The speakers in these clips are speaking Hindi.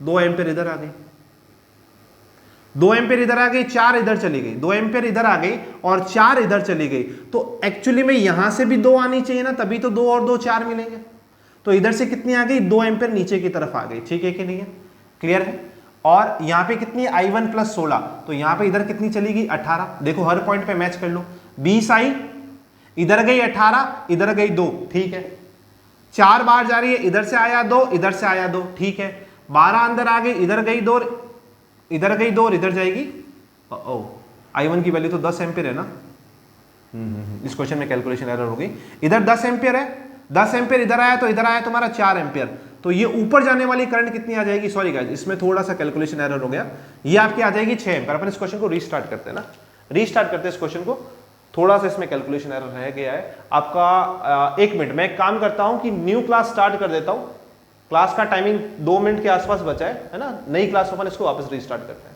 2 एम्पियर इधर आ गई, 2 एम्पियर इधर आ गई, 4 इधर चली गई, 2 एम्पियर इधर आ गई और 4 इधर चली गई। तो एक्चुअली में यहां से भी 2 आनी चाहिए ना, तभी तो 2 और 2 4 मिलेंगे। तो इधर से कितनी आ गई, 2 एम्पियर नीचे की तरफ आ गई। ठीक है कि नहीं है, क्लियर है। और यहां पे कितनी I1 + 16, तो यहां पे इधर कितनी चली गई 18। देखो हर पॉइंट पे मैच कर लो, 20 आई, इधर गई 18, इधर गई 2, ठीक है। 4 बाहर जा रही है, इधर से आया 2, इधर से आया 2, ठीक है। 12 अंदर आ गई, इधर गई 2, इधर गई 2 और इधर जाएगी। I1 की वैल्यू तो 10 एम्पियर है ना। इस क्वेश्चन में कैलकुलेशन एरर हो गई। इधर 10 एम्पियर है, 10 एम्पियर इधर आया तो इधर आया तुम्हारा 4 एम्पियर। तो ये ऊपर जाने वाली करंट कितनी आ जाएगी, सॉरी गाइस इसमें थोड़ा सा कैलकुलेशन एरर हो गया, ये आपकी आ जाएगी 6 एम्पियर। अपन इस क्वेश्चन को रीस्टार्ट करते हैं ना, रीस्टार्ट करते हैं इस क्वेश्चन को, थोड़ा सा इसमें कैलकुलेशन एरर रह गया है आपका। 1 मिनट मैं एक काम करता हूं कि न्यू क्लास स्टार्ट कर देता हूं, क्लास का टाइमिंग 2 मिनट के आसपास बचा है ना, नई क्लास अपन इसको वापस रीस्टार्ट करते हैं।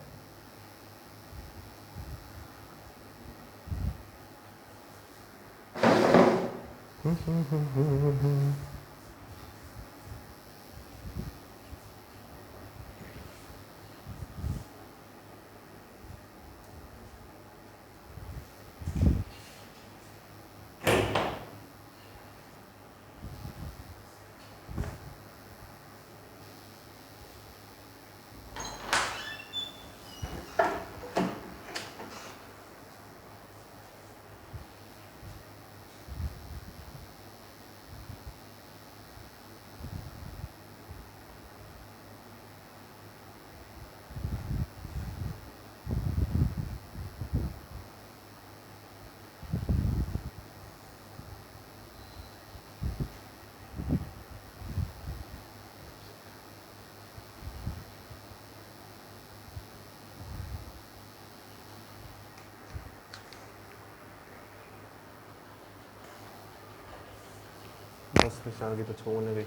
बस निशान की तो 6 होने गई,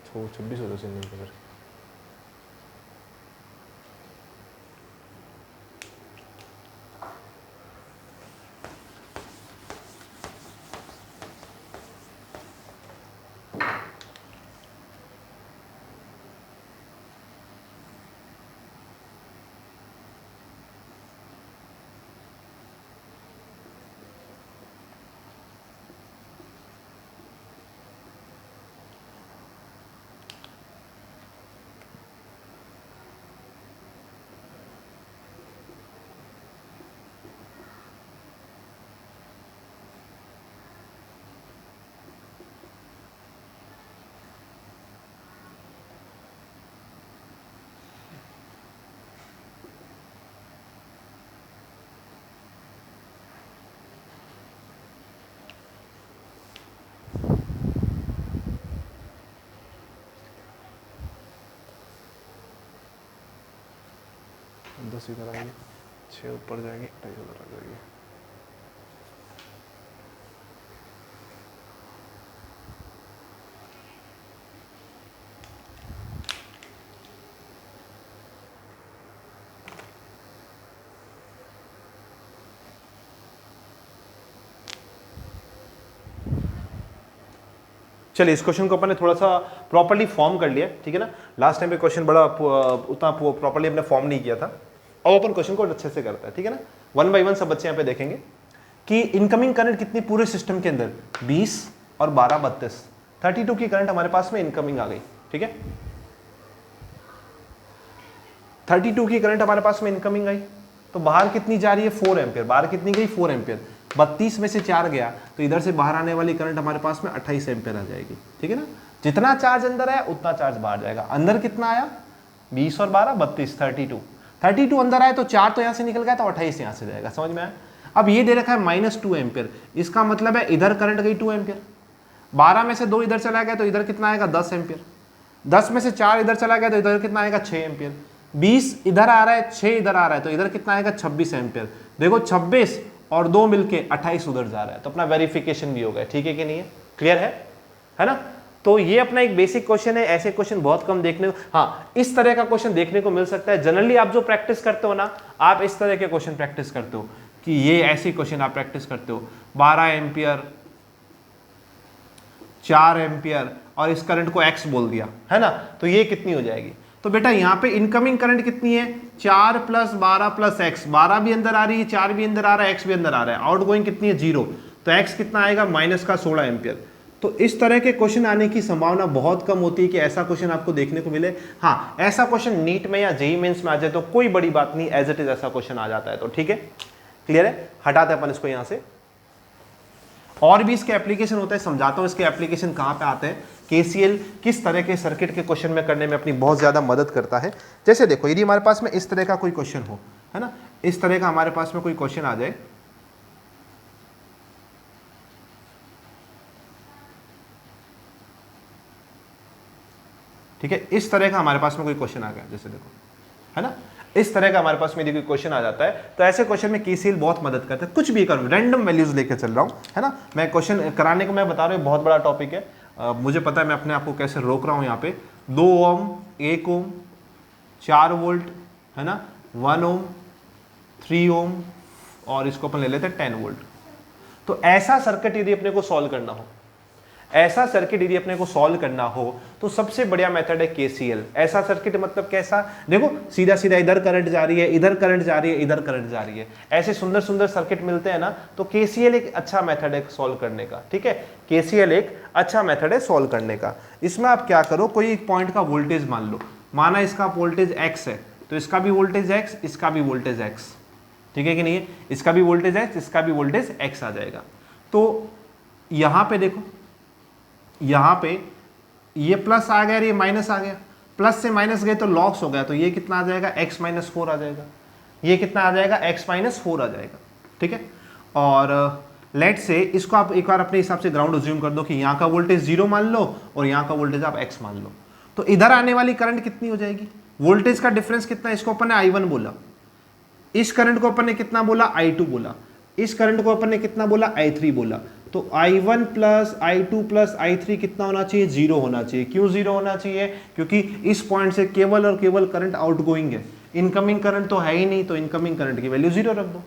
26 हो तो नहीं फिर। दस इधर आएगी, 6 ऊपर जाएगी, 28 उधर आ जाएगी। चलिए इस क्वेश्चन को अपन ने थोड़ा सा प्रॉपर्ली फॉर्म कर लिया, ठीक है ना। लास्ट टाइम पे क्वेश्चन बड़ा उतना प्रॉपर्ली हमने फॉर्म नहीं किया था, अब अपन क्वेश्चन को अच्छे से करते हैं, ठीक है ना। 1 बाय 1 सब बच्चे यहाँ पे देखेंगे कि इनकमिंग करंट कितनी पूरे सिस्टम के अंदर, 20 और 12 32, 32 की करंट हमारे पास में इनकमिंग आ गई, ठीक है। 32 की करंट हमारे पास में इनकमिंग आई, तो बाहर कितनी जा रही है 4 एम्पियर, बाहर कितनी गई 4 एम्पियर, 32 में से 4 गया तो इधर से बाहर आने वाली करंट हमारे पास में 28 एम्पियर आ जाएगी, ठीक है ना। जितना चार्ज अंदर आया उतना चार्ज बाहर जाएगा। अंदर कितना आया 20 और 12 32, 32 अंदर आया तो 4 तो यहां से निकल गया तो 28 यहां से जाएगा, समझ में आया। अब ये दे रखा है -2 एम्पियर, इसका मतलब है इधर करंट गई 2 एम्पियर, 12 में से 2 इधर चला गया तो इधर कितना आएगा 10 एम्पियर, 10 में से 4 इधर चला गया तो इधर कितना आएगा 6 एम्पियर, 20 इधर आ रहा है 6 इधर आ रहा है तो इधर कितना आएगा 26 एम्पियर। देखो 26 और 2 मिलके 28 उधर जा रहा है, तो अपना वेरिफिकेशन भी हो गया, ठीक है कि नहीं है, क्लियर है ना। तो ये अपना एक बेसिक क्वेश्चन है, ऐसे क्वेश्चन बहुत कम देखने को, हाँ इस तरह का क्वेश्चन देखने को मिल सकता है। जनरली आप जो प्रैक्टिस करते हो ना, आप इस तरह के क्वेश्चन प्रैक्टिस करते हो कि ये ऐसे क्वेश्चन आप प्रैक्टिस करते हो, 12 एम्पियर 4 एम्पियर और इस करंट को x बोल दिया है ना, तो ये कितनी हो जाएगी, तो बेटा यहाँ पे इनकमिंग करंट कितनी है 4 + 12 + x, 12 भी अंदर आ रही है, 4 भी अंदर आ रहा है, x भी अंदर आ रहा है, आउटगोइंग कितनी है 0, तो x कितना आएगा -16 एम्पियर। तो इस तरह के क्वेश्चन आने की संभावना बहुत कम होती है कि ऐसा क्वेश्चन आपको देखने को मिले। हाँ, ऐसा क्वेश्चन नीट में या जेईई मेंस में आ जाए तो कोई बड़ी बात नहीं, एज इट इज ऐसा क्वेश्चन आ जाता है तो ठीक है, क्लियर है। हटाते हैं अपन इसको यहां से। और भी इसके एप्लीकेशन होता है, समझाता हूं इसके एप्लीकेशन कहां पे आते हैं। केसीएल किस तरह के सर्किट के क्वेश्चन में करने में अपनी बहुत ज्यादा मदद करता है। जैसे देखो, यदि हमारे पास में इस तरह का कोई क्वेश्चन हो, है ना, इस तरह का हमारे पास में कोई क्वेश्चन आ जाए, ठीक है, इस तरह का हमारे पास में कोई क्वेश्चन आ गया, जैसे देखो, है ना, इस तरह का हमारे पास में यदि कोई क्वेश्चन आ जाता है तो ऐसे क्वेश्चन में केसीएल बहुत मदद करता है। कुछ भी करूँ, रैंडम वैल्यूज लेकर चल रहा हूँ, है ना, मैं क्वेश्चन कराने को मैं बता रहा हूँ, बहुत बड़ा टॉपिक है, मुझे पता है मैं अपने आप को कैसे रोक रहा हूँ। यहाँ पे 2 ओम, 1 ओम, 4 वोल्ट, है ना, 1 ओम, 3 ओम, और इसको अपन ले लेते हैं 10 वोल्ट। तो ऐसा सर्किट यदि अपने को सॉल्व करना हो, ऐसा सर्किट यदि अपने को सॉल्व करना हो तो सबसे बढ़िया मेथड है केसीएल। ऐसा सर्किट मतलब कैसा, देखो सीधा सीधा इधर करंट जा रही है, इधर करंट जा रही है, इधर करंट जा रही है, ऐसे सुंदर सुंदर सर्किट मिलते हैं ना, तो केसीएल एक अच्छा मेथड है सॉल्व करने का, ठीक है, केसीएल एक अच्छा मेथड है सॉल्व करने का। इसमें आप क्या करो, कोई एक पॉइंट का वोल्टेज मान लो, माना इसका वोल्टेज एक्स है, तो इसका भी वोल्टेज एक्स, इसका भी वोल्टेज एक्स, ठीक है कि नहीं है, इसका भी वोल्टेज एक्स, इसका भी वोल्टेज एक्स आ जाएगा। तो यहां पे देखो, यहां पे ये प्लस आ गया और ये माइनस आ गया, प्लस से माइनस गए तो लॉस हो गया, तो ये कितना आ जाएगा x - 4 आ जाएगा, ये कितना आ जाएगा x - 4 आ जाएगा, ठीक है। और लेट से इसको आप एक बार अपने हिसाब से ग्राउंड अज्यूम कर दो कि यहाँ का वोल्टेज 0 मान लो और यहाँ का वोल्टेज आप x मान लो, तो इधर आने वाली करंट कितनी हो जाएगी, वोल्टेज का डिफरेंस कितना, इसको अपन ने I1 बोला, इस करंट को अपन ने कितना बोला I2 बोला, इस करंट को अपन ने कितना बोला I3 बोला, तो I1 + I2 + I3 कितना होना चाहिए, 0 होना चाहिए। क्यों 0 होना चाहिए, क्योंकि इस पॉइंट से केवल और केवल करंट आउटगोइंग है, इनकमिंग करंट तो है ही नहीं, तो इनकमिंग करंट की वैल्यू 0 रख दो।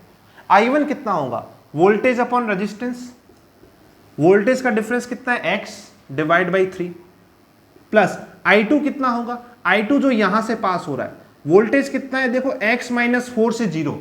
I1 कितना होगा, वोल्टेज अपॉन रेजिस्टेंस, वोल्टेज का डिफरेंस कितना है x / 3, प्लस I2 कितना होगा, I2 जो यहां से पास हो रहा है, वोल्टेज कितना है, देखो x - 4 से 0,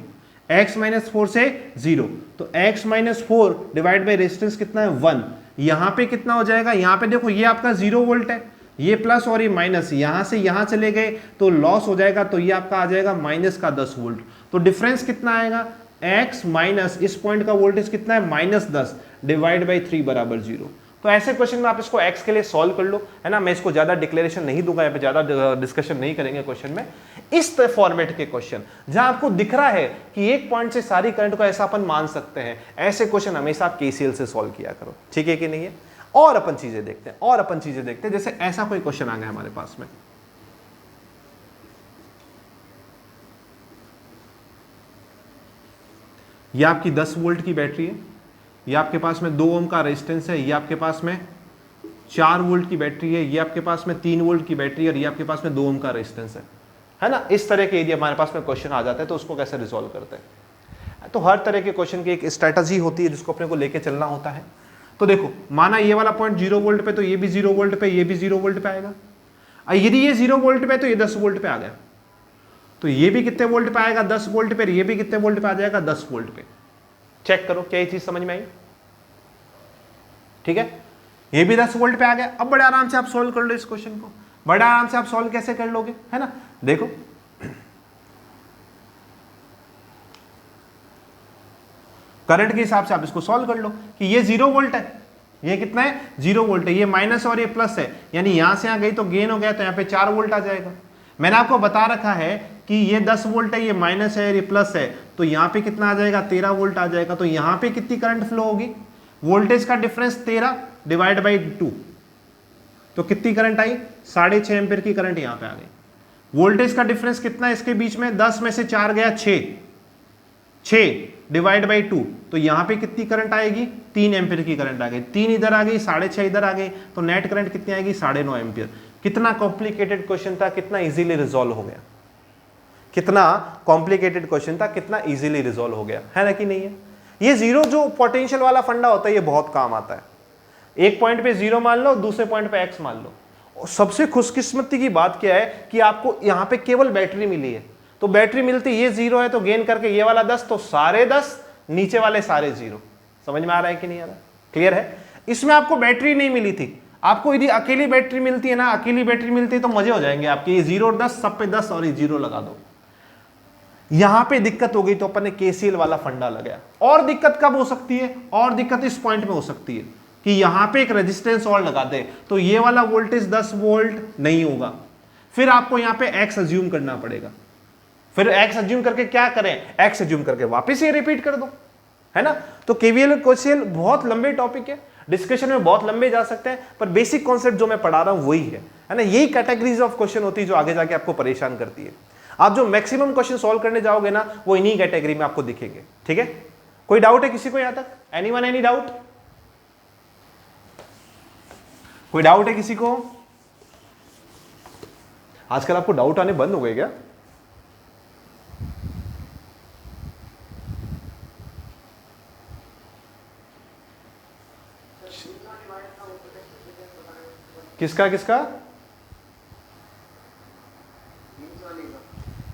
x - 4 से 0, तो x - 4 डिवाइड बाई रेजिस्टेंस कितना है 1, यहां पे कितना हो जाएगा, यहां पे देखो ये आपका 0 वोल्ट है, ये प्लस और ये माइनस, यहां से यहां चले गए तो लॉस हो जाएगा, तो ये आपका आ जाएगा -10 वोल्ट। तो डिफरेंस कितना आएगा, x माइनस इस पॉइंट का वोल्टेज कितना है -10 डिवाइड बाई 3 बराबर 0। तो ऐसे क्वेश्चन में आप इसको x के लिए सॉल्व कर लो, है ना, मैं इसको ज्यादा डिक्लेरेशन नहीं दूंगा, यहाँ पे ज्यादा डिस्कशन नहीं करेंगे क्वेश्चन में। इस फॉर्मेट के क्वेश्चन जहां आपको दिख रहा है कि एक पॉइंट से सारी करंट को ऐसा अपन मान सकते हैं, ऐसे क्वेश्चन हमेशा आप केसीएल से सॉल्व किया करो, ठीक है कि नहीं है। और अपन चीजें देखते हैं, और अपन चीजें देखते हैं, जैसे ऐसा कोई क्वेश्चन आ गया हमारे पास में, ये आपकी 10 वोल्ट की बैटरी है, ये आपके पास में 2 ओम का रेजिस्टेंस है, ये आपके पास में 4 वोल्ट की बैटरी है, ये आपके पास में 3 वोल्ट की बैटरी है, और ये आपके पास में 2 ओम का रेजिस्टेंस है ना। इस तरह के यदि हमारे पास में क्वेश्चन आ जाता है तो उसको कैसे रिजॉल्व करते हैं। तो हर तरह के क्वेश्चन की एक स्ट्रेटजी होती है जिसको अपने को लेके चलना होता है। तो देखो, माना ये वाला पॉइंट 0 वोल्ट पे, तो ये भी 0 वोल्ट पे, ये भी 0 वोल्ट पे आएगा। यदि ये 0 वोल्ट पे तो ये 10 वोल्ट पे आ गया, तो ये भी कितने वोल्ट पे आएगा, 10 वोल्ट पे, ये भी कितने वोल्ट पे आ जाएगा, 10 वोल्ट पे। चेक करो क्या ये चीज समझ में आई, ठीक है, ये भी 10 वोल्ट पे आ गया। अब बड़े आराम से आप सोल्व कर लो इस क्वेश्चन को, बड़े आराम से आप सोल्व कैसे कर लोगे, है ना। देखो करंट के हिसाब से आप इसको सॉल्व कर लो कि ये 0 वोल्ट है, ये कितना है 0 वोल्ट है, ये माइनस और ये प्लस है, यानी यहां से यहां गई तो गेन हो गया, तो यहां पे 4 वोल्ट आ जाएगा। मैंने आपको बता रखा है कि ये 10 वोल्ट है, ये माइनस है, ये प्लस है, तो यहां पे कितना आ जाएगा, 13 वोल्ट आ जाएगा। तो यहां पे कितनी करंट फ्लो होगी, वोल्टेज का डिफरेंस 13 डिवाइड बाई 2, तो कितनी करंट आई, 6.5 एम्पीयर की करंट यहां पे आ गई। वोल्टेज का डिफरेंस कितना है इसके बीच में, 10 में से 4 गया 6 डिवाइड बाई 2, तो यहां पे कितनी करंट आएगी, 3 एम्पीयर की करंट आ गई, 3 इधर आ गई, 6.5 इधर आ गई, तो नेट करंट कितनी आएगी, 9.5 एम्पीयर। कितना कॉम्प्लिकेटेड क्वेश्चन था, कितना इजीली रिजॉल्व हो गया, कितना कॉम्प्लिकेटेड क्वेश्चन था, कितना इजीली रिजॉल्व हो गया, है ना कि नहीं है। ये जीरो जो पोटेंशियल वाला फंडा होता है ये बहुत काम आता है। एक पॉइंट पे 0 मान लो, दूसरे पॉइंट पे x मान लो, सबसे खुशकिस्मती की बात क्या है कि आपको यहां पे केवल बैटरी मिली है, तो बैटरी मिलती ये 0 है तो गेन करके ये वाला 10, तो सारे 10, नीचे वाले सारे 0। समझ में आ रहा है कि नहीं आ रहा? क्लियर है? इसमें आपको बैटरी नहीं मिली थी, आपको यदि अकेली बैटरी मिलती है ना, अकेली बैटरी मिलती है तो मजे हो जाएंगे आपके, ये 0 और 10 सब पे 10 और ये 0 लगा दो। यहां पे दिक्कत हो गई तो अपन ने केसीएल वाला फंडा लगाया। और दिक्कत कब हो सकती है? और दिक्कत इस पॉइंट में हो सकती है कि यहां पे एक रेजिस्टेंस और लगा दे तो ये वाला वोल्टेज 10 वोल्ट नहीं होगा, फिर आपको यहां पे एक्स अज्यूम करना पड़ेगा। फिर एक्स अज्यूम करके क्या करें? एक्स अज्यूम करके वापस ये रिपीट कर दो, है ना? तो केवीएल केसीएल बहुत लंबे टॉपिक है, डिस्कशन में बहुत लंबे जा सकते हैं, पर बेसिक कॉन्सेप्ट जो मैं पढ़ा रहा हूं वही है ना? यही कैटेगरीज ऑफ क्वेश्चन होती है जो आगे जाके आपको परेशान करती है। आप जो मैक्सिमम क्वेश्चन सॉल्व करने जाओगे ना वो इन्हीं कैटेगरी में आपको दिखेंगे। ठीक है? कोई डाउट है किसी को यहां तक? Anyone, any doubt? कोई डाउट है किसी को? आजकल आपको डाउट आने बंद हो गए क्या? किसका किसका?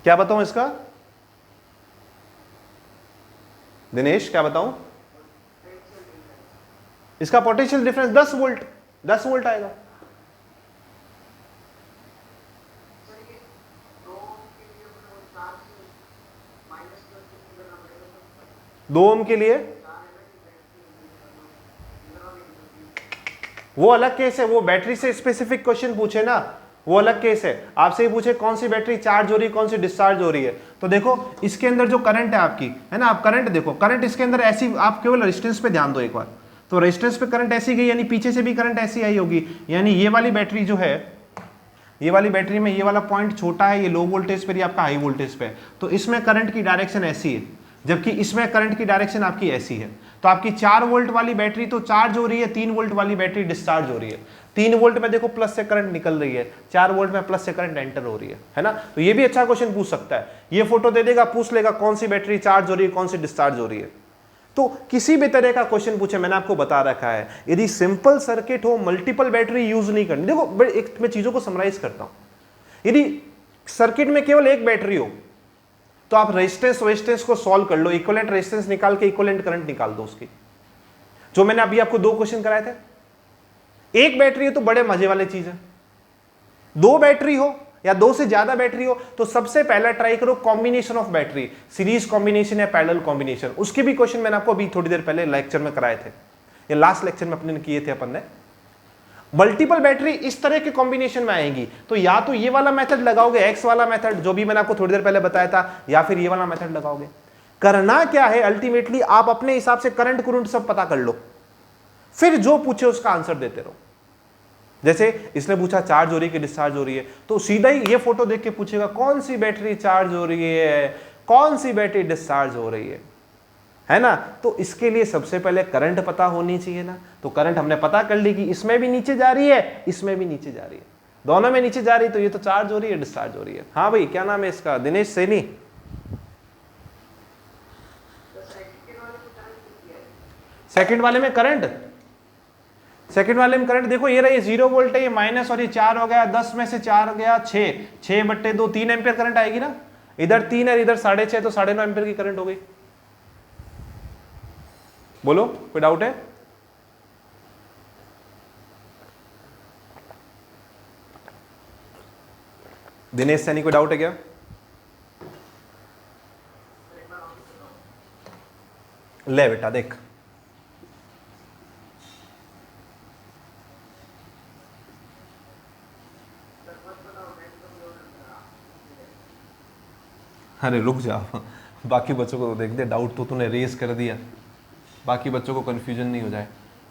क्या बताऊं इसका? दिनेश क्या बताऊं? इसका पोटेंशियल डिफरेंस 10 वोल्ट, 10 वोल्ट आएगा। दो ओम के लिए वो अलग केस है, वो बैटरी से स्पेसिफिक क्वेश्चन पूछे ना, वो अलग केस है। आपसे ही पूछे कौन सी बैटरी चार्ज हो रही है, कौन सी डिस्चार्ज हो रही है, तो देखो इसके अंदर जो करंट है आपकी, है ना, आप करंट देखो, करंट इसके अंदर ऐसी, आप केवल रेजिस्टेंस पे ध्यान दो एक बार, तो रेजिस्टेंस पे करंट ऐसी गई, यानी पीछे से भी करंट ऐसी आई होगी, यानी ये वाली बैटरी जो है, ये वाली बैटरी में ये वाला पॉइंट छोटा है, ये लो वोल्टेज पर, ये आपका हाई वोल्टेज पे है, तो इसमें करंट की डायरेक्शन ऐसी है, जबकि इसमें करंट की डायरेक्शन आपकी ऐसी है। तो आपकी 4 वोल्ट वाली बैटरी तो चार्ज हो रही है, 3 वोल्ट वाली बैटरी डिस्चार्ज हो रही है। 3 वोल्ट में देखो प्लस से करंट निकल रही है, 4 वोल्ट में प्लस से करंट एंटर हो रही है ना? तो ये भी अच्छा क्वेश्चन पूछ सकता है, ये फोटो दे देगा, पूछ लेगा कौन सी बैटरी चार्ज हो रही है, कौन सी डिस्चार्ज हो रही है। तो किसी भी तरह का क्वेश्चन पूछे, मैंने आपको बता रखा है, यदि सिंपल सर्किट हो, मल्टीपल बैटरी यूज नहीं करनी। देखो एक मैं चीजों को समराइज करता हूं, यदि सर्किट में केवल एक बैटरी हो तो आप रेजिस्टेंस को सॉल्व कर लो, इक्विवेलेंट रेजिस्टेंस निकाल के इक्विवेलेंट करंट निकाल दो उसकी, जो मैंने अभी आपको 2 क्वेश्चन कराए थे। एक बैटरी है तो बड़े मजे वाली चीज है, 2 बैटरी हो या 2 से ज्यादा बैटरी हो तो सबसे पहला ट्राई करो combination of battery, series combination या पैरेलल कॉम्बिनेशन। उसके भी क्वेश्चन मैंने आपको अभी थोड़ी देर पहले लेक्चर में कराए थे, या लास्ट लेक्चर में अपने किए थे अपन ने। मल्टीपल बैटरी इस तरह के कॉम्बिनेशन में आएंगी, तो या तो ये वाला मेथड लगाओगे, एक्स वाला मेथड जो भी मैंने आपको थोड़ी देर पहले बताया था, या फिर ये वाला मेथड लगाओगे। करना क्या है अल्टीमेटली, आप अपने हिसाब से करंट कुरंट सब पता कर लो, फिर जो पूछे उसका आंसर देते रहो। जैसे इसने पूछा चार्ज हो रही है कि डिस्चार्ज हो रही है, तो सीधा ही ये फोटो देख के पूछेगा कौन सी बैटरी चार्ज हो रही है, कौन सी बैटरी डिस्चार्ज हो रही है ना? तो इसके लिए सबसे पहले करंट पता होनी चाहिए ना, तो करंट हमने पता कर ली कि इसमें भी नीचे जा रही है, इसमें भी नीचे जा रही है, दोनों में नीचे जा रही है, तो ये तो चार्ज हो रही है, डिस्चार्ज हो रही है। हाँ भाई क्या नाम है इसका? दिनेश सैनी। सेकंड वाले में करंट, सेकंड वाले में करंट देखो, ये रही 0 वोल्ट है, ये माइनस, और ये 4 हो गया, 10 में से 4 गया 6, 6/2 3 एम्पियर करंट आएगी ना, इधर 3 है इधर 6.5, तो 9.5 एम्पियर की करंट हो गई। बोलो कोई डाउट है? दिनेश सैनी कोई डाउट है क्या? ले बेटा देख, अरे रुक जा, बाकी बच्चों को देख दे, डाउट तो तूने रेज कर दिया, बाकी बच्चों को कंफ्यूजन नहीं हो जाए।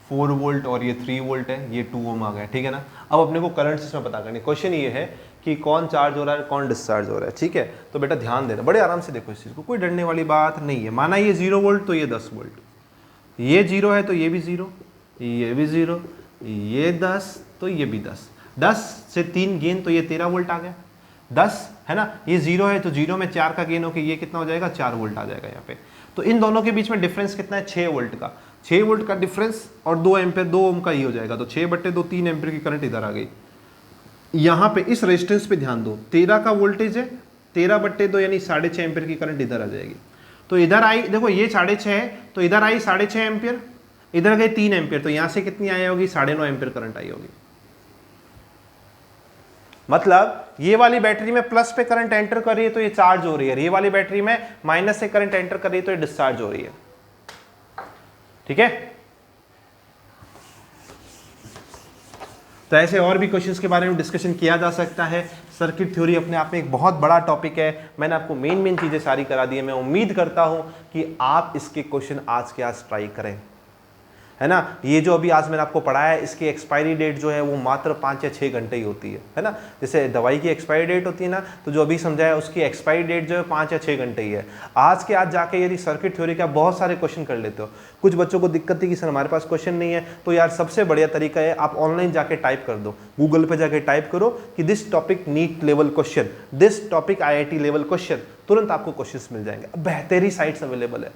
4 वोल्ट और ये 3 वोल्ट है, ये 2 ओम आ गया, ठीक है ना? अब अपने को करंट इसमें पता करनी। क्वेश्चन ये है कि कौन चार्ज हो रहा है, कौन डिस्चार्ज हो रहा है, ठीक है? तो बेटा ध्यान देना, बड़े आराम से देखो इस चीज़ को, कोई डरने वाली बात नहीं है। माना ये 0 वोल्ट तो ये 10 वोल्ट, ये 0 है तो ये भी 0, ये भी 0, ये 10 तो ये भी 10, 10 से 3 गेन तो ये 13 वोल्ट आ गया, 10 है ना? ये 0 है तो 0 में 4 का गेन हो के ये कितना हो जाएगा, 4 वोल्ट आ जाएगा यहाँ पे। तो इन दोनों के बीच में डिफरेंस कितना है, 6 वोल्ट का, 6 वोल्ट का डिफरेंस, और 2 एम्पियर 2 ओम का ही हो जाएगा, तो 6/2 3 एम्पियर की करंट इधर आ गई। यहां पे इस रेजिस्टेंस पे ध्यान दो, 13 का वोल्टेज है, 13/2 यानी 6.5 एम्पियर की करंट इधर आ जाएगी। तो इधर आई, देखो ये 6.5 है, तो इधर आई 6.5 एम्पियर, इधर गई 3 एम्पियर, तो यहां से कितनी आई होगी, 9.5 एम्पियर करंट आई होगी। मतलब ये वाली बैटरी में प्लस पे करंट एंटर कर रही है तो ये चार्ज हो रही है, ये वाली बैटरी में माइनस से करंट एंटर कर रही है तो ये डिस्चार्ज हो रही है। ठीक है, तो ऐसे और भी क्वेश्चंस के बारे में डिस्कशन किया जा सकता है। सर्किट थ्योरी अपने आप में एक बहुत बड़ा टॉपिक है। मैंने आपको मेन चीजें सारी करा दी है। मैं उम्मीद करता हूं कि आप इसके क्वेश्चन आज के आज ट्राई करें, है ना। ये जो अभी आज मैंने आपको पढ़ाया है, इसकी एक्सपायरी डेट जो है वो मात्र 5 या 6 घंटे ही होती है ना। जैसे दवाई की एक्सपायरी डेट होती है ना, तो जो अभी समझाया उसकी एक्सपायरी डेट जो है 5 या 6 घंटे ही है। आज के आज जाके यदि सर्किट थ्योरी का बहुत सारे क्वेश्चन कर लेते हो, कुछ बच्चों को दिक्कत थी कि सर हमारे पास क्वेश्चन नहीं है, तो यार सबसे बढ़िया तरीका है आप ऑनलाइन जाके टाइप कर दो, गूगल पे जाके टाइप करो कि this topic NEET level question, this topic IIT level question, तुरंत आपको क्वेश्चन मिल जाएंगे। बेहतरी साइट्स अवेलेबल है।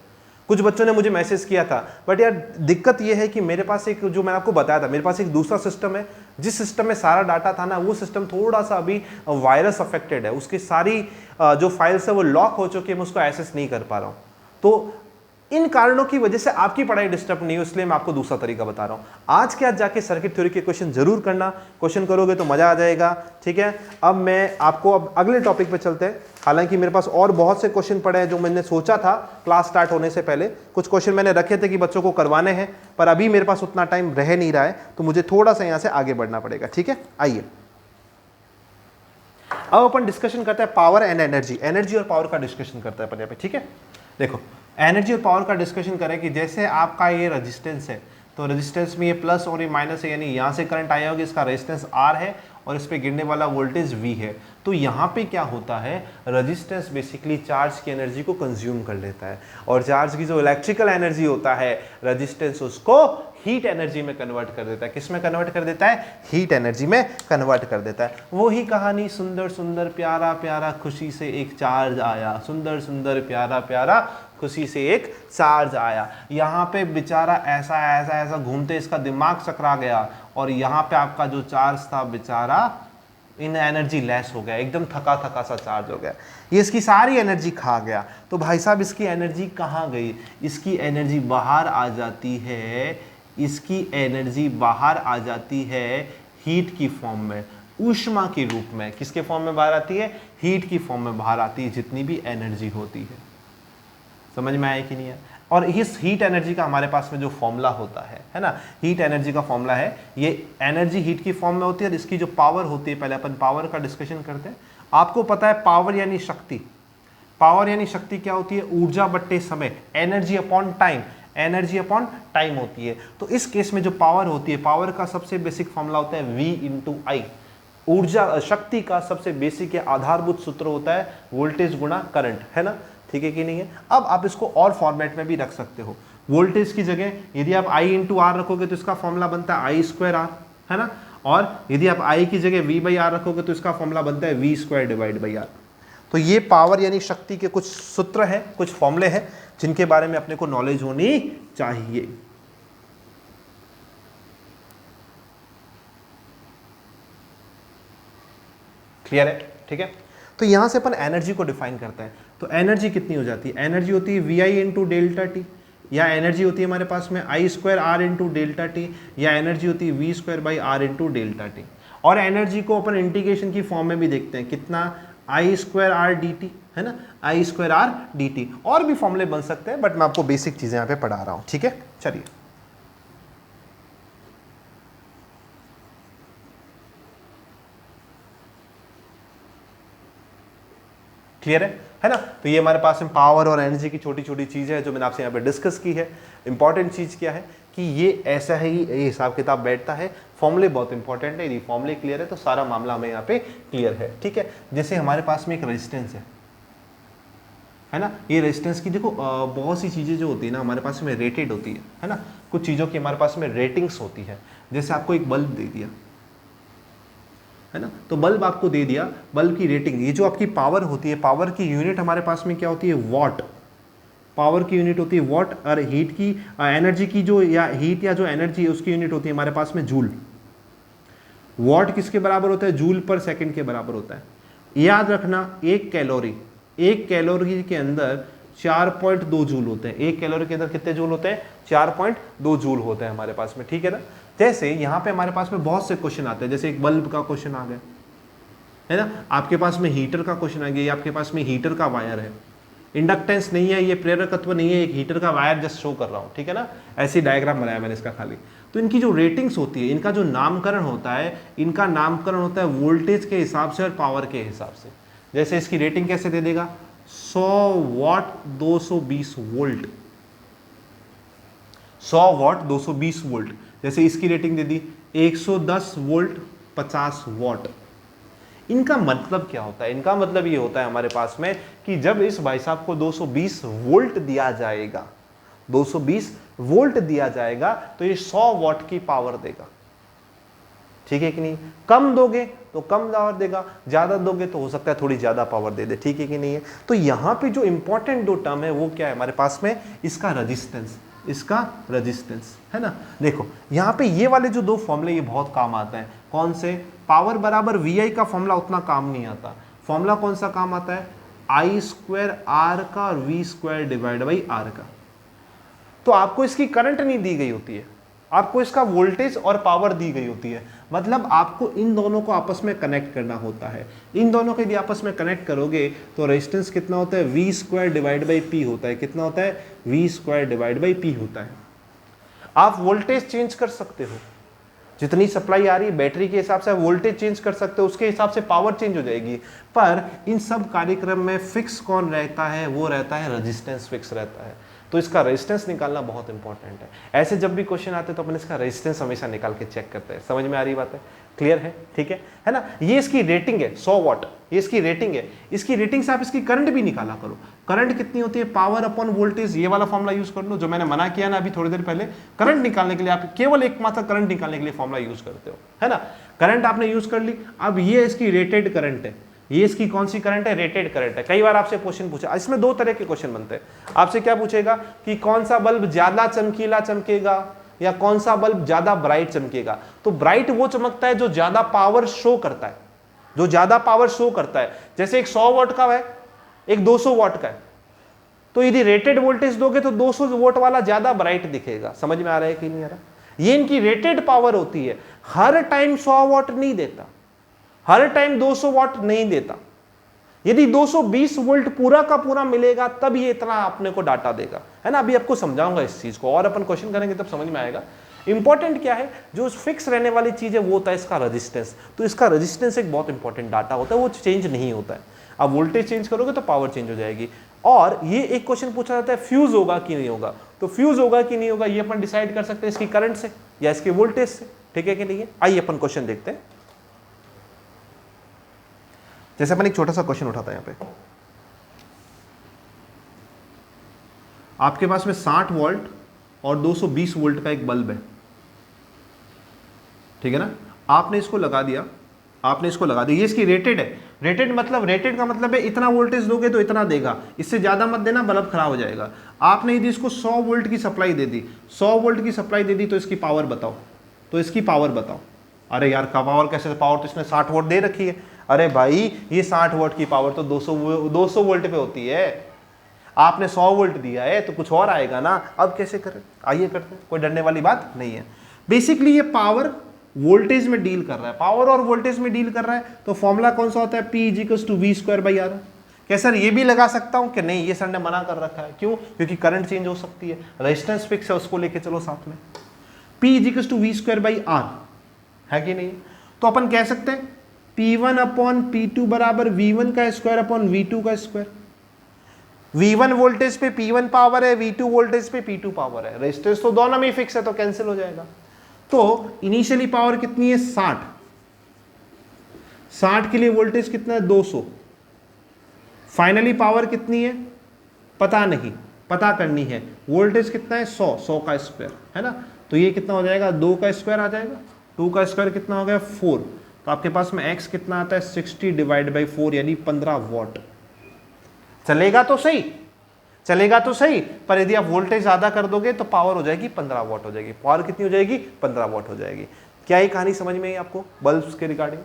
कुछ बच्चों ने मुझे मैसेज किया था, बट यार दिक्कत ये है कि मेरे पास एक, जो मैंने आपको बताया था, मेरे पास एक दूसरा सिस्टम है, जिस सिस्टम में सारा डाटा था ना, वो सिस्टम थोड़ा सा अभी वायरस अफेक्टेड है, उसकी सारी जो फाइल्स है वो लॉक हो चुकी है, मैं उसको एक्सेस नहीं कर पा रहा हूँ। तो इन कारणों की वजह से आपकी पढ़ाई डिस्टर्ब नहीं हो, इसलिए मैं आपको दूसरा तरीका बता रहा हूं। आज के आज जाके सर्किट थ्योरी के क्वेश्चन जरूर करना, क्वेश्चन करोगे तो मजा आ जाएगा। ठीक है, अब मैं आपको अब अगले टॉपिक पे चलते हैं। हालांकि मेरे पास और बहुत से क्वेश्चन पड़े हैं जो मैंने सोचा था क्लास स्टार्ट होने से पहले, कुछ क्वेश्चन मैंने रखे थे कि बच्चों को करवाने हैं, पर अभी मेरे पास उतना टाइम रह नहीं रहा है, तो मुझे थोड़ा सा यहां से आगे बढ़ना पड़ेगा। ठीक है, आइए अब अपन डिस्कशन करते हैं पावर एंड एनर्जी। एनर्जी और पावर का डिस्कशन करते हैं अपन यहाँ पे। ठीक है, देखो एनर्जी और पावर का डिस्कशन करें कि जैसे आपका ये रेजिस्टेंस है, तो रेजिस्टेंस में ये प्लस और ये माइनस है, यानी यहाँ से करंट आया होगा, इसका रेजिस्टेंस R है और इस पे गिरने वाला वोल्टेज V है। तो यहाँ पे क्या होता है, रेजिस्टेंस बेसिकली चार्ज की एनर्जी को कंज्यूम कर लेता है, और चार्ज की जो इलेक्ट्रिकल एनर्जी होता है, रेजिस्टेंस उसको हीट एनर्जी में कन्वर्ट कर देता है। किस में कन्वर्ट कर देता है, हीट एनर्जी में कन्वर्ट कर देता है। वही कहानी, सुंदर सुंदर प्यारा प्यारा खुशी से एक चार्ज आया, सुंदर सुंदर प्यारा प्यारा खुशी से एक चार्ज आया। यहाँ पे बेचारा ऐसा ऐसा ऐसा घूमते इसका दिमाग चकरा गया, और यहाँ पे आपका जो चार्ज था बेचारा इन एनर्जी लेस हो गया, एकदम थका थका सा चार्ज हो गया, ये इसकी सारी एनर्जी खा गया। तो भाई साहब इसकी एनर्जी कहाँ गई, इसकी एनर्जी बाहर आ जाती है, इसकी एनर्जी बाहर आ जाती है हीट की फॉर्म में, ऊष्मा के रूप में। किसके फॉर्म में बाहर आती है, हीट की फॉर्म में बाहर आती है जितनी भी एनर्जी होती है। समझ में आया कि नहीं है। और इस हीट एनर्जी का हमारे पास में जो फॉर्मूला होता है ना, हीट एनर्जी का फॉर्मूला है, ये एनर्जी हीट की फॉर्म में होती है, और इसकी जो पावर होती है, पहले अपन पावर का डिस्कशन करते हैं। आपको पता है पावर यानी शक्ति, पावर यानी शक्ति क्या होती है, ऊर्जा बट्टे समय, energy upon time, energy upon time होती है। तो इस केस में जो पावर होती है, पावर का सबसे बेसिक फॉर्मूला होता है V/I। ऊर्जा शक्ति का सबसे बेसिक या आधारभूत सूत्र होता है वोल्टेज गुणा करंट, है ना। ठीक है कि नहीं है। अब आप इसको और फॉर्मेट में भी रख सकते हो। वोल्टेज की जगह यदि आप I/R रखोगे तो इसका फॉर्मूला बनता है I²R, है ना। और यदि आप I की जगह V/R रखोगे तो इसका फॉर्मूला बनता है V²/R। तो ये पावर यानी शक्ति के कुछ सूत्र हैं, कुछ फॉर्मूले हैं, जिनके बारे में अपने को नॉलेज होनी चाहिए। क्लियर है, ठीक है। तो यहां से अपन एनर्जी को डिफाइन करते हैं। तो एनर्जी कितनी हो जाती है, एनर्जी होती है VI/ΔT, या एनर्जी होती है हमारे पास में I²R/ΔT, या एनर्जी होती है V²/R/ΔT। और एनर्जी को अपन इंटीग्रेशन की फॉर्म में भी देखते हैं, कितना I²R/dt, है ना, I²R/dt। और भी फॉर्मूले बन सकते हैं, बट मैं आपको बेसिक चीजें यहाँ पे पढ़ा रहा हूँ। ठीक है, चलिए क्लियर है ना। तो ये हमारे पास में पावर और एनर्जी की छोटी छोटी चीजें हैं जो मैंने आपसे यहाँ पे डिस्कस की है। इंपॉर्टेंट चीज क्या है कि ये ऐसा ही ये हिसाब किताब बैठता है। फॉर्मूले बहुत इंपॉर्टेंट है, यदि फॉर्मूले क्लियर है तो सारा मामला हमें यहाँ पे क्लियर है। ठीक है, जैसे हमारे पास में एक रेजिस्टेंस है ना। ये रेजिस्टेंस की देखो बहुत सी चीजें जो होती है ना हमारे पास में रेटेड होती है ना। कुछ चीजों की हमारे पास में रेटिंग्स होती है। जैसे आपको एक बल्ब दे दिया, है ना, तो बल्ब आपको दे दिया, बल्ब की रेटिंग, ये जो आपकी पावर होती है, पावर की यूनिट हमारे पास में क्या होती है, वॉट। पावर की यूनिट होती है वॉट, और हीट की एनर्जी की जो, या हीट या जो एनर्जी है उसकी यूनिट होती है हमारे पास में जूल। वॉट किसके बराबर होता है, जूल पर सेकंड के बराबर होता है। याद रखना एक कैलोरी के अंदर 4.2 जूल होते हैं। एक कैलोरी के अंदर कितने जूल होते हैं, 4.2 जूल होते हैं हमारे पास में, ठीक है ना। जैसे यहाँ पे हमारे पास में बहुत से क्वेश्चन आते हैं, जैसे एक बल्ब का क्वेश्चन आ गया है ना, आपके पास में हीटर का क्वेश्चन आ गया, आपके पास में हीटर का वायर है, इंडक्टेंस नहीं है, ये प्रेरकत्व नहीं है, एक हीटर का वायर जस्ट शो कर रहा हूँ, ठीक है ना, ऐसी डायग्राम बनाया मैंने इसका खाली। तो इनकी जो रेटिंग्स होती है, इनका जो नामकरण होता है, इनका नामकरण होता है वोल्टेज के हिसाब से और पावर के हिसाब से। जैसे इसकी रेटिंग कैसे दे देगा, 100 वॉट 220 वोल्ट, 100 वॉट 220 वोल्ट। जैसे इसकी rating they the 110 volt 50 what. इनका मतलब क्या होता है, इनका मतलब ये होता है हमारे पास में कि जब इस भाई साहब को 220 वोल्ट दिया जाएगा, 220 वोल्ट दिया जाएगा तो ये 100 वॉट की पावर देगा, ठीक है कि नहीं। कम दोगे तो कम पावर देगा, ज्यादा दोगे तो हो सकता है थोड़ी ज्यादा पावर दे दे, ठीक है कि नहीं है। तो यहां पे जो इंपॉर्टेंट दो टर्म है वो क्या है हमारे पास में, इसका रेजिस्टेंस है ना। देखो यहां पे ये वाले जो दो फॉर्मूले ये बहुत काम आते हैं। कौन से, पावर बराबर VI का फॉर्मूला उतना काम नहीं आता। फॉर्मूला कौन सा काम आता है, I² R का और V² डिवाइड बाई R का। तो आपको इसकी करंट नहीं दी गई होती है, आपको इसका वोल्टेज और पावर दी गई होती है। मतलब आपको इन दोनों को आपस में कनेक्ट करना होता है। इन दोनों को यदि आपस में कनेक्ट करोगे तो रेजिस्टेंस कितना होता है, V² डिवाइड बाई P होता है। कितना होता है, V² डिवाइड बाई P होता है। आप वोल्टेज चेंज कर सकते हो, जितनी सप्लाई आ रही है बैटरी के हिसाब से वोल्टेज चेंज कर सकते हो, उसके हिसाब से पावर चेंज हो जाएगी। पर इन सब कार्यक्रम में फिक्स कौन रहता है, वो रहता है रेजिस्टेंस फिक्स रहता है। तो इसका रेजिस्टेंस निकालना बहुत इंपॉर्टेंट है। ऐसे जब भी क्वेश्चन आते हैं तो अपन इसका रेजिस्टेंस हमेशा निकाल के चेक करते हैं। समझ में आ रही बात है, क्लियर है, ठीक है ना। ये इसकी रेटिंग है 100 वॉट, ये इसकी रेटिंग है। इसकी रेटिंग से आप इसकी करंट भी निकाला करो। करंट कितनी होती है, पावर अपॉन वोल्टेज, ये वाला फॉर्मूला यूज कर लो जो मैंने मना किया ना अभी थोड़ी देर पहले। करंट निकालने के लिए आप केवल एकमात्र करंट निकालने के लिए फॉर्मूला यूज करते हो, है ना। करंट आपने यूज कर ली। अब ये इसकी रेटेड करंट है, ये इसकी कौन सी करंट है, रेटेड करंट है। कई बार आपसे क्वेश्चन पूछा, इसमें दो तरह के क्वेश्चन बनते हैं। आपसे क्या पूछेगा कि कौन सा बल्ब ज्यादा चमकीला चमकेगा या कौन सा बल्ब ज्यादा ब्राइट चमकेगा। तो ब्राइट वो चमकता है जो ज्यादा पावर शो करता है, जो ज्यादा पावर शो करता है। जैसे एक 100 वॉट का है, एक 200 वॉट का है, तो यदि रेटेड वोल्टेज दोगे तो 200 वोट वाला ज्यादा ब्राइट दिखेगा। समझ में आ रहा है कि नहीं आ रहा। ये इनकी रेटेड पावर होती है। हर टाइम 100 वॉट नहीं देता, हर टाइम 200 वॉट नहीं देता। यदि 220 वोल्ट पूरा का पूरा मिलेगा तब ये इतना अपने को डाटा देगा, है ना। अभी आपको समझाऊंगा इस चीज को और अपन क्वेश्चन करेंगे तब समझ में आएगा। इंपॉर्टेंट क्या है, जो फिक्स रहने वाली चीज है वो होता है इसका रेजिस्टेंस। तो इसका रेजिस्टेंस एक बहुत इंपॉर्टेंट डाटा होता है, वो चेंज नहीं होता है। अब वोल्टेज चेंज करोगे तो पावर चेंज हो जाएगी। और ये एक क्वेश्चन पूछा जाता है फ्यूज होगा कि नहीं होगा। तो फ्यूज होगा कि नहीं होगा ये अपन डिसाइड कर सकते हैं इसकी करंट से या इसके वोल्टेज से, ठीक है कि नहीं है। आइए अपन क्वेश्चन देखते हैं। जैसे अपन एक छोटा सा क्वेश्चन उठाता है यहाँ पे, आपके पास में 60 वोल्ट और 220 वोल्ट का एक बल्ब है, ठीक है ना। आपने इसको लगा दिया, ये इसकी रेटेड है। रेटेड मतलब, रेटेड का मतलब है इतना वोल्टेज दोगे तो इतना देगा, इससे ज्यादा मत देना, बल्ब खराब हो जाएगा। आपने यदि इसको 100 वोल्ट की सप्लाई दे दी, 100 वोल्ट की सप्लाई दे दी तो इसकी पावर बताओ। अरे यार पावर कैसे, पावर तो इसने 60 वोल्ट दे रखी है। अरे भाई ये 60 वोल्ट की पावर तो 200 वोल्ट पे होती है, आपने 100 वोल्ट दिया है तो कुछ और आएगा ना। अब कैसे करें, आइए करते हैं, कोई डरने वाली बात नहीं है। बेसिकली ये पावर वोल्टेज में डील कर रहा है, पावर और वोल्टेज में डील कर रहा है। तो फॉर्मूला कौन सा होता है, P = V²/R। क्या सर ये भी लगा सकता हूं कि नहीं, ये सर ने मना कर रखा है। क्यों, क्योंकि करंट चेंज हो सकती है, रेजिस्टेंस फिक्स है, उसको लेके चलो साथ में। P = V²/R है कि नहीं। तो अपन कह सकते हैं P1/P2 बराबर V1 का स्क्वायर अपॉन V2 का स्क्वायर। V1 वोल्टेज पे P1 पावर है, V2 वोल्टेज पे P2 पावर है। रेजिस्टेंस तो दोनों में फिक्स है तो कैंसिल हो जाएगा। तो इनिशियली पावर कितनी है 60 के लिए वोल्टेज कितना है 200। फाइनली पावर कितनी है पता नहीं, पता करनी है। वोल्टेज कितना है 100 का स्क्वायर, है ना। तो ये कितना हो जाएगा, 2 का स्क्वायर आ जाएगा। 2 का स्क्वायर कितना हो गया 4। तो आपके पास में x कितना आता है 60 डिवाइड बाई 4 यानी 15 वॉट। चलेगा तो सही, पर यदि आप वोल्टेज ज्यादा कर दोगे तो पावर हो जाएगी 15 वॉट हो जाएगी। पावर कितनी हो जाएगी 15 वॉट हो जाएगी। क्या ये कहानी समझ में आई आपको बल्ब्स के रिगार्डिंग?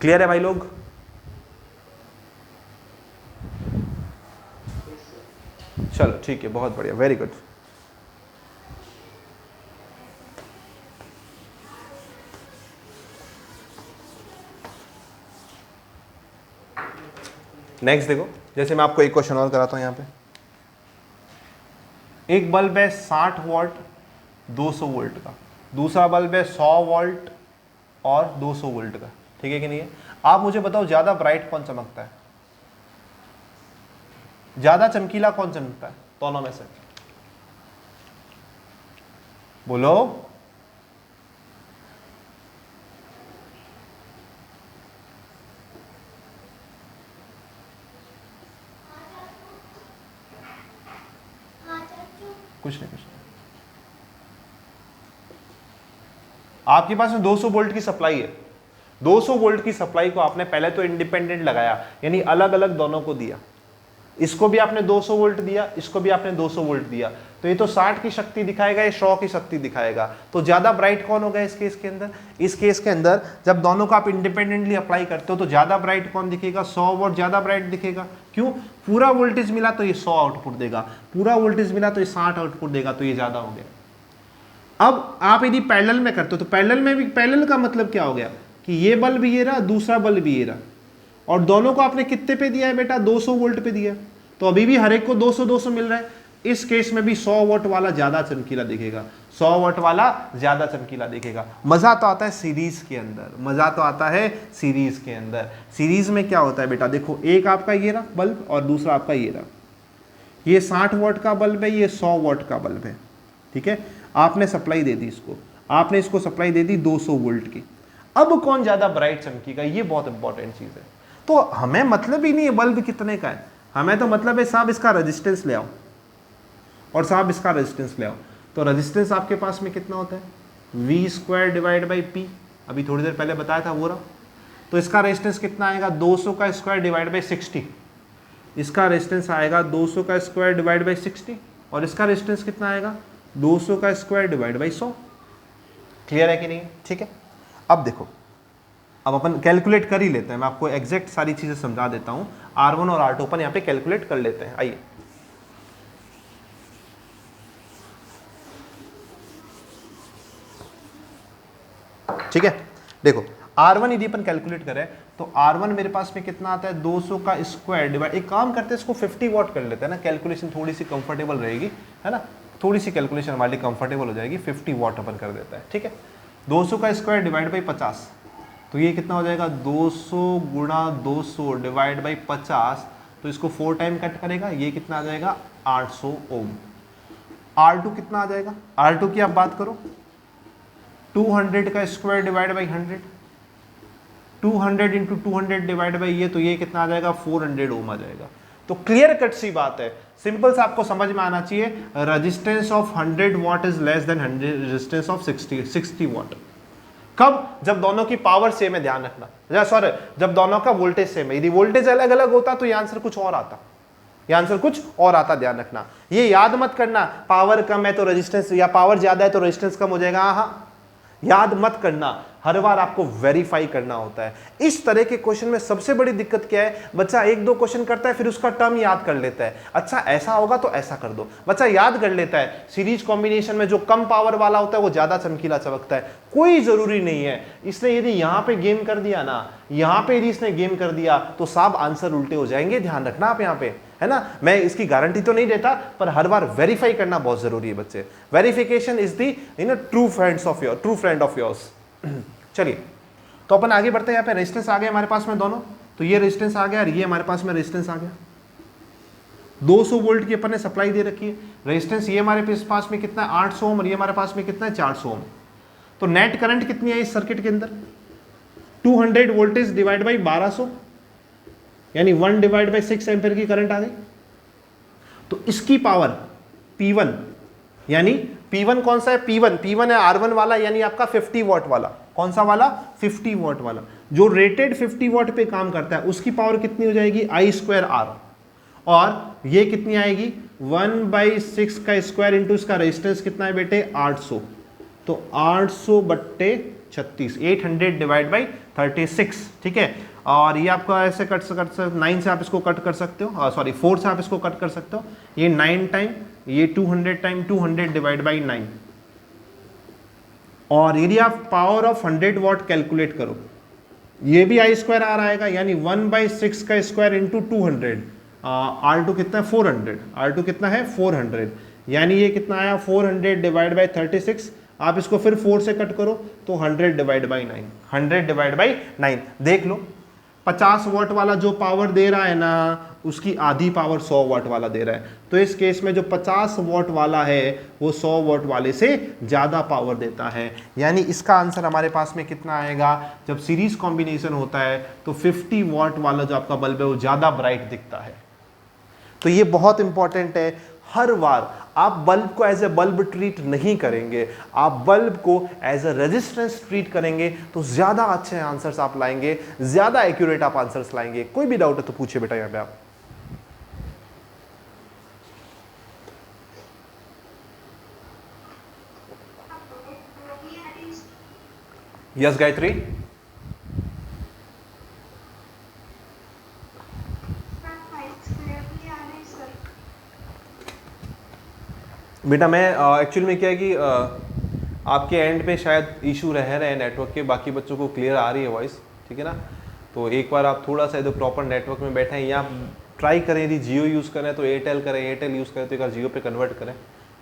क्लियर है भाई लोग? चलो ठीक है, बहुत बढ़िया, वेरी गुड। नेक्स्ट देखो, जैसे मैं आपको एक क्वेश्चन और कराता हूं यहां पे। एक बल्ब है 60 वॉट 200 वोल्ट का, दूसरा बल्ब है 100 वोल्ट और 200 वोल्ट का, ठीक है कि नहीं है? आप मुझे बताओ ज्यादा ब्राइट कौन चमकता है, ज्यादा चमकीला कौन चमकता है दोनों में से? बोलो। कुछ नहीं, कुछ नहीं। आपके पास में 200 वोल्ट की सप्लाई है, 200 वोल्ट की सप्लाई को आपने पहले तो इंडिपेंडेंट लगाया, यानी अलग अलग दोनों को दिया। इसको भी आपने 200 वोल्ट दिया, इसको भी आपने 200 वोल्ट दिया, तो ये तो 60 की शक्ति दिखाएगा, ये 100 की शक्ति दिखाएगा। तो ज्यादा ब्राइट कौन होगा इस केस के अंदर? इस केस के अंदर जब दोनों को आप इंडिपेंडेंटली अप्लाई करते हो तो ज्यादा ब्राइट कौन दिखेगा? 100 वोल्ट ज्यादा ब्राइट दिखेगा। क्यों? पूरा वोल्टेज मिला तो ये 100 आउटपुट देगा, पूरा वोल्टेज मिला तो ये 60 आउटपुट देगा, तो ये ज्यादा हो गया। अब आप यदि पैरेलल में करते हो तो पैरेलल में भी, पैरेलल का मतलब क्या हो गया कि ये बल्ब ये रहा, दूसरा बल्ब ये रहा, और दोनों को आपने कितने पे दिया है बेटा? 200 वोल्ट पे दिया, तो अभी भी हर एक को 200-200 मिल रहा है। इस केस में भी 100 वोल्ट वाला ज्यादा चमकीला दिखेगा, 100 वोल्ट वाला ज्यादा चमकीला दिखेगा। मजा तो आता है सीरीज के अंदर, मजा तो आता है सीरीज के अंदर। सीरीज में क्या होता है बेटा? देखो, एक आपका ये रहा बल्ब और दूसरा आपका ये रहा, ये 60 वोल्ट का बल्ब है, ये 100 वोल्ट का बल्ब है, ठीक है? आपने सप्लाई दे दी इसको, आपने इसको सप्लाई दे दी 200 वोल्ट की। अब कौन ज्यादा ब्राइट चमकेगा, ये बहुत इंपॉर्टेंट चीज है। तो हमें मतलब ही नहीं है बल्ब कितने का है, हमें तो मतलब है साहब इसका रेजिस्टेंस ले आओ और साहब इसका रेजिस्टेंस ले आओ। तो रेजिस्टेंस आपके पास में कितना होता है? V² डिवाइड बाई P, अभी थोड़ी देर पहले बताया था वो रहा। तो इसका रेजिस्टेंस कितना आएगा? 200 का स्क्वायर डिवाइड बाई 60। इसका रेजिस्टेंस आएगा 200 का स्क्वायर डिवाइड बाई 60, और इसका रेजिस्टेंस कितना आएगा? 200 का स्क्वायर डिवाइड बाई 100। क्लियर है कि नहीं? ठीक है। अब देखो, अब अपन कैलकुलेट कर ही लेते हैं, मैं आपको एग्जैक्ट सारी चीजें समझा देता हूं। R1 और R2 अपन यहाँ पे कैलकुलेट कर लेते हैं, आइए। ठीक है, देखो R1 यदि अपन कैलकुलेट करें तो R1 मेरे पास में कितना आता है? 200 का स्क्वायर डिवाइड, एक काम करते हैं इसको 50 वॉट कर लेते हैं ना, कैलकुलेशन थोड़ी सी कंफर्टेबल रहेगी, है ना? थोड़ी सी कैलकुलेशन हमारे लिए कंफर्टेबल हो जाएगी। 50 वॉट अपन कर देता है, ठीक है? 200 का स्क्वायर डिवाइड बाई 50, तो ये कितना हो जाएगा? 200 गुणा 200 डिवाइड बाई 50, तो इसको 4 टाइम कट करेगा, ये कितना आ जाएगा? 800 ओम। R2 कितना आ जाएगा? R2 की आप बात करो, 200 का square divide by 100, 200 into 200 divide by ये, तो ये कितना आ जाएगा? 400 ओम आ जाएगा। तो क्लियर कट सी बात है, सिंपल सा आपको समझ में आना चाहिए, resistance of 100 what is less than resistance of 60 what. कब? जब दोनों की पावर सेम है, ध्यान रखना, सॉरी, जब दोनों का वोल्टेज सेम है। यदि वोल्टेज अलग अलग होता तो ये आंसर कुछ और आता, ये आंसर कुछ और आता, ध्यान रखना। ये याद मत करना पावर कम है तो रेजिस्टेंस, या पावर ज्यादा है तो रेजिस्टेंस कम हो जाएगा, हाँ, याद मत करना, हर बार आपको वेरीफाई करना होता है। इस तरह के क्वेश्चन में सबसे बड़ी दिक्कत क्या है? बच्चा एक दो क्वेश्चन करता है फिर उसका टर्म याद कर लेता है, अच्छा ऐसा होगा तो ऐसा कर दो, बच्चा याद कर लेता है। सीरीज कॉम्बिनेशन में जो कम पावर वाला होता है वो ज्यादा चमकीला चमकता है, कोई जरूरी नहीं है। इसने यदि यहां पे गेम कर दिया ना, यहां पे यदि इसने गेम कर दिया तो सब आंसर उल्टे हो जाएंगे, ध्यान रखना आप यहाँ पे, है ना? मैं इसकी गारंटी तो नहीं देता, पर हर बार वेरीफाई करना बहुत जरूरी है बच्चे। Verification is the true friend of yours. चलिए, तो अपन आगे बढ़ते हैं। यहाँ पे रेजिस्टेंस आ गया हमारे पास में दोनों, तो ये रेजिस्टेंस आ गया और ये हमारे पास में रेजिस्टेंस आ गया। 200 वोल्ट की अपन ने सप्लाई दे रखी है, रेजिस्टेंस ये हमारे पास में कितना है? 800 ओम, और ये हमारे पास में कितना है? 400 ओम। तो नेट करंट कितनी है इस सर्किट के अंदर? 200 वोल्टेज डिवाइड बाई 1200, यानी 1 डिवाइड बाई 6 एम्पियर की करंट आ गई। तो इसकी पावर P1, यानी P1 कौन सा है? P1 है R1 वाला, यानी आपका 50 वॉट वाला। कौन सा वाला? 50 वॉट वाला, जो रेटेड 50 वॉट पे काम करता है, उसकी पावर कितनी हो जाएगी? I²R, और ये कितनी आएगी? 1/6 का स्क्वायर इंटू इसका रेजिस्टेंस कितना है बेटे? 800। तो 800/36, 800 डिवाइड बाई 36, ठीक है। और ये आपका ऐसे कट 9 से आप इसको कट कर सकते हो, सॉरी 4 से आप इसको कट कर सकते हो। ये 9 टाइम, ये 200 टाइम 200 डिवाइड बाई 9। और यदि आप पावर ऑफ 100 वॉट कैलकुलेट करो, ये भी I² आ आएगा, यानी 1/6 का स्क्वायर इंटू 200। R2 कितना है 400, R2 कितना है 400, यानी ये कितना आया 400 डिवाइड बाई 36। आप इसको फिर 4 से कट करो तो 100 डिवाइड बाई 9, 100 डिवाइड बाई 9। देख लो 50 वॉट वाला जो पावर दे रहा है ना, उसकी आधी पावर 100 वॉट वाला दे रहा है। तो इस केस में जो 50 वॉट वाला है वो 100 वॉट वाले से ज़्यादा पावर देता है, यानी इसका आंसर हमारे पास में कितना आएगा, जब सीरीज कॉम्बिनेशन होता है तो 50 वॉट वाला जो आपका बल्ब है वो ज़्यादा ब्राइट दिखता है। तो ये बहुत इंपॉर्टेंट है। हर बार आप बल्ब को एज ए बल्ब ट्रीट नहीं करेंगे, आप बल्ब को एज ए रेजिस्टेंस ट्रीट करेंगे तो ज़्यादा अच्छे आंसर्स आप लाएंगे, ज़्यादा एक्यूरेट आप आंसर्स लाएंगे। कोई भी डाउट है तो पूछिए बेटा यहाँ पे आप। यस गायत्री, बेटा मैं एक्चुअली में क्या है कि आपके एंड पे शायद इशू रह रहे हैं नेटवर्क के, बाकी बच्चों को क्लियर आ रही है वॉइस, ठीक है ना। तो एक बार आप थोड़ा सा इधर प्रॉपर नेटवर्क में बैठे हैं, या ट्राई करें, यदि जियो यूज़ करें तो एयरटेल करें, एयरटेल यूज़ करें तो एक बार जियो पे कन्वर्ट करें,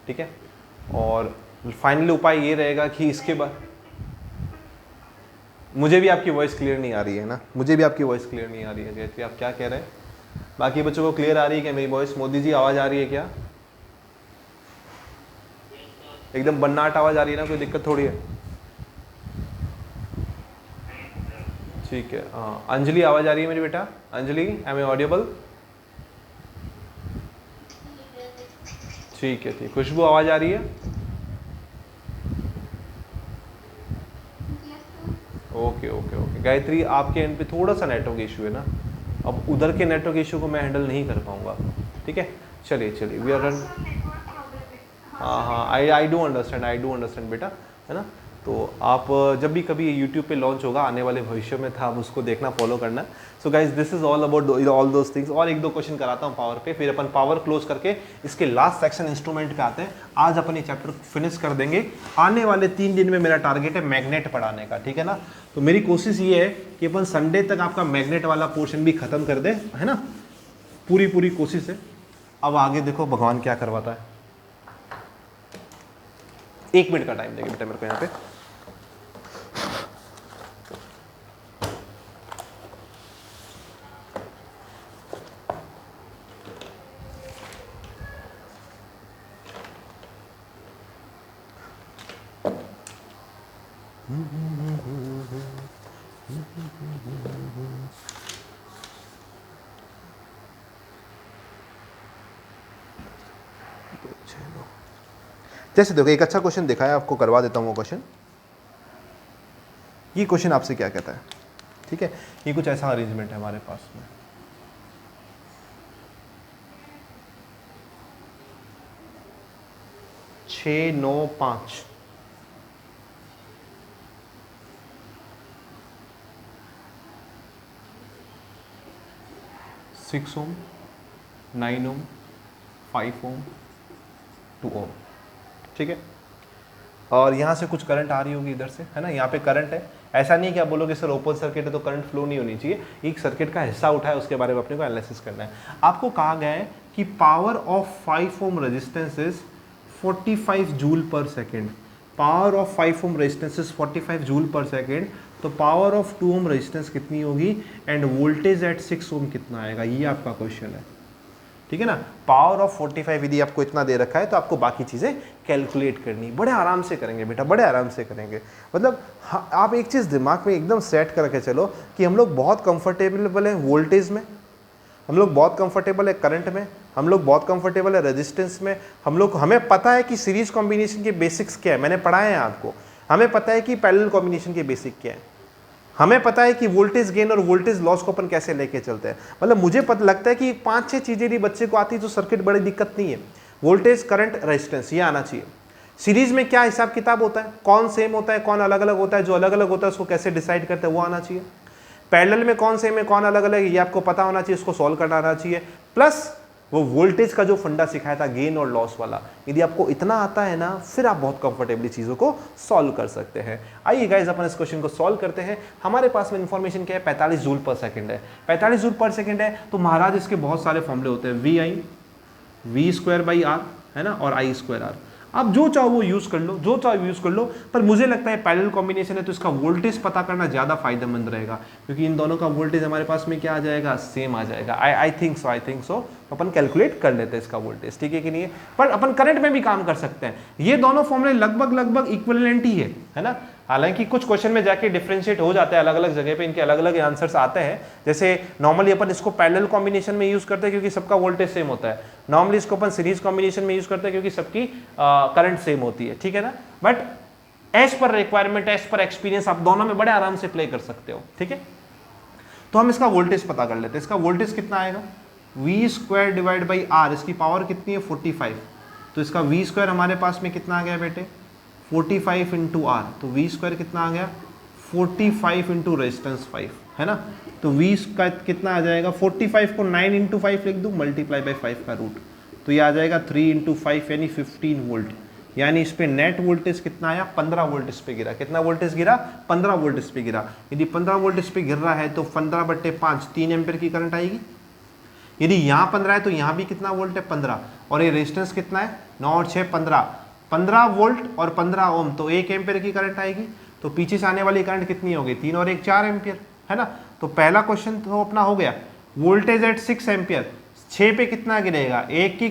ठीक है। और फाइनली उपाय ये रहेगा कि इसके बाद मुझे भी आपकी वॉइस क्लियर नहीं आ रही है ना, मुझे भी आपकी वॉइस क्लियर नहीं आ रही है जैसे आप क्या कह रहे हैं। बाकी बच्चों को क्लियर आ रही है क्या मेरी वॉइस? मोदी जी आवाज़ आ रही है क्या? एकदम बन्नाट आवाज़ आ रही है ना, कोई दिक्कत थोड़ी है? ठीक है। हाँ, अंजलि आवाज़ आ रही है मेरी बेटा? Anjali, am I audible? ठीक है, ठीक। खुशबू आवाज़ आ रही है? Okay okay okay. गायत्री, आपके एंड पे थोड़ा सा नेटवर्क इशू है ना, अब उधर के नेटवर्क इशू को मैं हैंडल नहीं कर पाऊंगा, ठीक है। चलिए चलिए, वी आर रन। हाँ हाँ, आई डू अंडरस्टैंड बेटा, है ना। तो आप जब भी कभी यूट्यूब पे लॉन्च होगा आने वाले भविष्य में था, आप उसको देखना, फॉलो करना। So guys, this is all about all those things. और एक दो क्वेश्चन कराता हूँ पावर पे, फिर अपन पावर क्लोज करके इसके लास्ट सेक्शन इंस्ट्रूमेंट पे आते हैं। आज अपन ये चैप्टर फिनिश कर देंगे। आने वाले 3 दिन में मेरा टारगेट है मैग्नेट पढ़ाने का, ठीक है ना। तो मेरी कोशिश ये है कि अपन संडे तक आपका मैग्नेट वाला पोर्शन भी खत्म कर दे, है ना। पूरी कोशिश है। अब आगे देखो भगवान क्या करवाता है। 1 मिनट का टाइम देंगे बेटा मेरे को यहाँ पे। जैसे देखो, एक अच्छा क्वेश्चन दिखाया, आपको करवा देता हूँ वो क्वेश्चन। ये क्वेश्चन आपसे क्या कहता है, ठीक है। ये कुछ ऐसा अरेंजमेंट है हमारे पास में। छः 9 5 6 ओम, 9 ओम, 5 ओम, 2 ओम, ठीक है। और यहाँ से कुछ करंट आ रही होगी इधर से, है ना। यहाँ पे करंट है। ऐसा नहीं कि आप बोलोगे सर ओपन सर्किट है तो करंट फ्लो नहीं होनी चाहिए। एक सर्किट का हिस्सा उठाए, उसके बारे में अपने को एनालिसिस करना है। आपको कहा गया है कि power of 5 ohm resistance is 45 joule पर second. Power of 5 ohm resistance is 45 joule पर सेकेंड। तो पावर ऑफ 2 ओम रेजिस्टेंस कितनी होगी एंड वोल्टेज एट 6 ओम कितना आएगा, ये आपका क्वेश्चन है, ठीक है ना। पावर ऑफ 45 यदि आपको इतना दे रखा है तो आपको बाकी चीज़ें कैलकुलेट करनी, बड़े आराम से करेंगे बेटा, बड़े आराम से करेंगे। मतलब आप एक चीज़ दिमाग में एकदम सेट करके चलो कि हम लोग बहुत कंफर्टेबल हैं वोल्टेज में, हम लोग बहुत कंफर्टेबल है करंट में, हम लोग बहुत कंफर्टेबल है रेजिस्टेंस में। हमें पता है कि सीरीज कॉम्बिनेशन के बेसिक्स क्या है, मैंने पढ़ाया है आपको। हमें पता है कि पैरेलल कॉम्बिनेशन के बेसिक क्या है। हमें पता है कि वोल्टेज गेन और वोल्टेज लॉस को अपन कैसे लेके चलते हैं। मतलब मुझे पता लगता है कि 5-6 चीज़ें यदि बच्चे को आती है तो सर्किट बड़ी दिक्कत नहीं है। वोल्टेज, करंट, रेजिस्टेंस ये आना चाहिए। सीरीज में क्या हिसाब किताब होता है, कौन सेम होता है कौन अलग अलग होता है, जो अलग अलग होता है उसको कैसे डिसाइड करते हैं वो आना चाहिए। पैरेलल में कौन सेम है कौन अलग अलग है ये आपको पता होना चाहिए, उसको सॉल्व करना आना चाहिए। प्लस वो वोल्टेज का जो फंडा सिखाया था गेन और लॉस वाला, यदि आपको इतना आता है ना फिर आप बहुत कंफर्टेबली चीज़ों को सॉल्व कर सकते हैं। आइए गाइस अपन इस क्वेश्चन को सॉल्व करते हैं। हमारे पास में इन्फॉर्मेशन क्या है, 45 जूल पर सेकंड है। 45 जूल पर सेकंड है तो महाराज इसके बहुत सारे फॉर्मूले होते हैं, V I V square by R है ना, और आई स्क्वायर आर। आप जो चाहो वो यूज़ कर लो, जो चाहो यूज़ कर लो, पर मुझे लगता है पैरेलल कॉम्बिनेशन है तो इसका वोल्टेज पता करना ज़्यादा फायदेमंद रहेगा, क्योंकि इन दोनों का वोल्टेज हमारे पास में क्या आ जाएगा, सेम आ जाएगा। I think so upon calculate कर लेते हैं इसका वोल्टेज, ठीक है कि नहीं है। पर अपन करंट में भी काम कर सकते हैं, ये दोनों फॉर्मूले लगभग इक्विवेलेंट ही है ना। हालांकि कुछ क्वेश्चन में जाके डिफरेंशिएट हो जाता है, अलग अलग जगह पे इनके अलग अलग आंसर्स आते हैं। जैसे नॉर्मली अपन इसको पैरेलल कॉम्बिनेशन में यूज करते हैं क्योंकि सबका वोल्टेज सेम होता है, नॉर्मली इसको अपन सीरीज कॉम्बिनेशन में यूज करते हैं क्योंकि सबकी करंट सेम होती है, ठीक है ना। But as per requirement, as per experience आप दोनों में बड़े आराम से प्ले कर सकते हो, ठीक है। तो हम इसका वोल्टेज पता कर लेते हैं। इसका वोल्टेज कितना आएगा, V square divide by R, इसकी पावर कितनी है 45, तो इसका वी स्क्वायर हमारे पास में कितना आ गया बेटे 45 इंटू आर, तो वी स्क्वायर कितना आ गया 45 इंटू रेजिस्टेंस 5 है ना। तो वी का कितना आ जाएगा, 45 को 9 इंटू 5 लिख दूँ, मल्टीप्लाई बाई 5 का रूट, तो ये आ जाएगा 3 इंटू 5 यानी 15 वोल्ट। यानी इस पे नेट वोल्टेज कितना आया, 15 वोल्ट इस पे गिरा। कितना वोल्टेज गिरा, 15 वोल्ट इस पे गिरा। यदि 15 वोल्ट इस पे गिर रहा है तो 15/5 3 एम्पीयर की करंट आएगी। यदि यहाँ 15 है तो यहाँ भी कितना वोल्ट है 15, और ये रेजिस्टेंस कितना है 9 और 6 15 वोल्ट और 15 ओम, तो 1 एम्पीयर की करंट आएगी। तो पीछे से आने वाली करंट कितनी होगी, 3 और 1 4 एम्पीयर है ना। तो पहला क्वेश्चन तो अपना हो गया, वोल्टेज एट 6 एम्पीयर, 6 पे कितना गिरेगा, 1 की